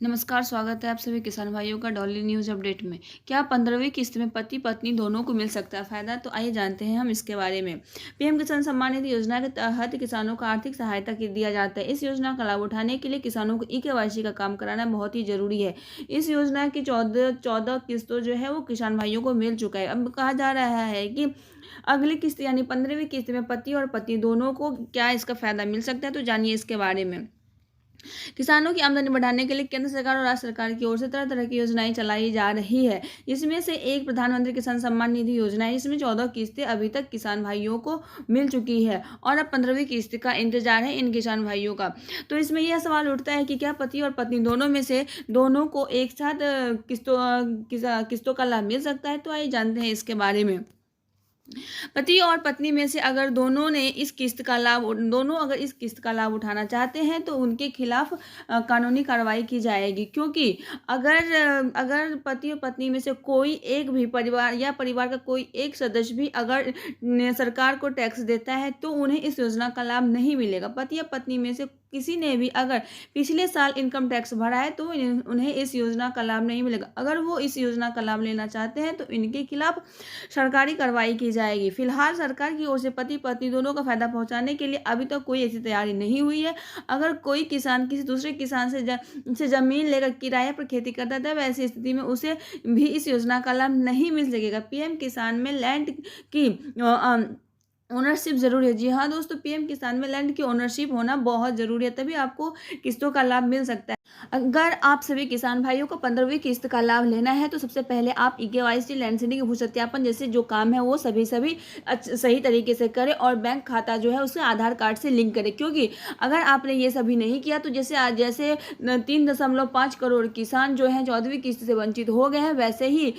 नमस्कार, स्वागत है आप सभी किसान भाइयों का डॉली न्यूज़ अपडेट में। क्या 15वीं किस्त में पति पत्नी दोनों को मिल सकता है फ़ायदा? तो आइए जानते हैं हम इसके बारे में। पीएम किसान सम्मान निधि योजना के तहत किसानों को आर्थिक सहायता दिया जाता है। इस योजना का लाभ उठाने के लिए किसानों को ई-केवाईसी का काम कराना बहुत ही ज़रूरी है। इस योजना की 14 किस्तों जो है वो किसान भाइयों को मिल चुका है। अब कहा जा रहा है कि अगली किस्त यानी 15वीं किस्त में पति और पत्नी दोनों को क्या इसका फ़ायदा मिल सकता है? तो जानिए इसके बारे में। किसानों की आमदनी बढ़ाने के लिए केंद्र सरकार और राज्य सरकार की ओर से तरह तरह की योजनाएं चलाई जा रही है। इसमें से एक प्रधानमंत्री किसान सम्मान निधि योजना है। इसमें 14 किस्तें अभी तक किसान भाइयों को मिल चुकी है और अब 15वीं किस्त का इंतजार है इन किसान भाइयों का। तो इसमें यह सवाल उठता है कि क्या पति और पत्नी दोनों में से दोनों को एक साथ किस्तों का लाभ मिल सकता है? तो आइए जानते हैं इसके बारे में। पति और पत्नी में से अगर दोनों अगर इस किस्त का लाभ उठाना चाहते हैं तो उनके खिलाफ कानूनी कार्रवाई की जाएगी, क्योंकि अगर पति और पत्नी में से कोई एक भी परिवार का कोई एक सदस्य भी अगर सरकार को टैक्स देता है तो उन्हें इस योजना का लाभ नहीं मिलेगा। पति या पत्नी में से किसी ने भी अगर पिछले साल इनकम टैक्स भरा है तो उन्हें इस योजना का लाभ नहीं मिलेगा। अगर वो इस योजना का लाभ लेना चाहते हैं तो इनके खिलाफ सरकारी कार्रवाई की जाएगी। फिलहाल सरकार की ओर से पति पत्नी दोनों का फायदा पहुंचाने के लिए अभी तक कोई ऐसी तैयारी नहीं हुई है। अगर कोई किसान किसी दूसरे किसान से जमीन लेकर किराए पर खेती करता है, वैसी स्थिति में उसे भी इस योजना का लाभ नहीं मिल सकेगा। पीएम किसान में लैंड की ओनरशिप ज़रूरी है। जी हाँ दोस्तों, पीएम किसान में लैंड की ओनरशिप होना बहुत ज़रूरी है, तभी आपको किस्तों का लाभ मिल सकता है। अगर आप सभी किसान भाइयों को 15वीं किस्त का लाभ लेना है तो सबसे पहले आप ई-केवाईसी, लैंड सीडिंग, भू सत्यापन जैसे जो काम है वो सभी सही तरीके से करें और बैंक खाता जो है उसे आधार कार्ड से लिंक करें, क्योंकि अगर आपने ये सभी नहीं किया तो जैसे 3.5 करोड़ किसान जो हैं 14वीं किस्त से वंचित हो गए हैं, वैसे ही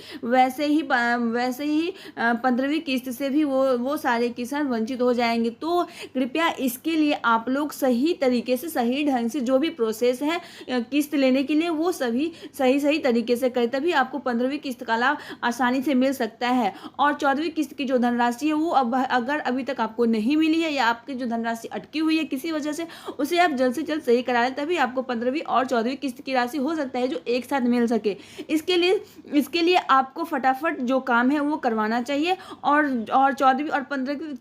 15वीं किस्त से भी वो सारे किसान वंचित हो जाएंगे। तो कृपया इसके लिए आप लोग सही तरीके से, सही ढंग से जो भी प्रोसेस है किस्त लेने के लिए वो सभी सही तरीके से करें, तभी आपको 15वीं किस्त का लाभ आसानी से मिल सकता है। और 14वीं किस्त की जो धनराशि है वो अगर अभी तक आपको नहीं मिली है या आपकी जो धनराशि अटकी हुई है किसी वजह से, उसे आप जल्द से जल्द सही करा लें, तभी आपको 15वीं और 14वीं किस्त की राशि हो सकता है जो एक साथ मिल सके। इसके लिए आपको फटाफट जो काम है वो करवाना चाहिए और 14वीं और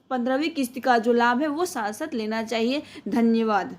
15वीं किस्त का जो लाभ है वो साथ साथ लेना चाहिए। धन्यवाद।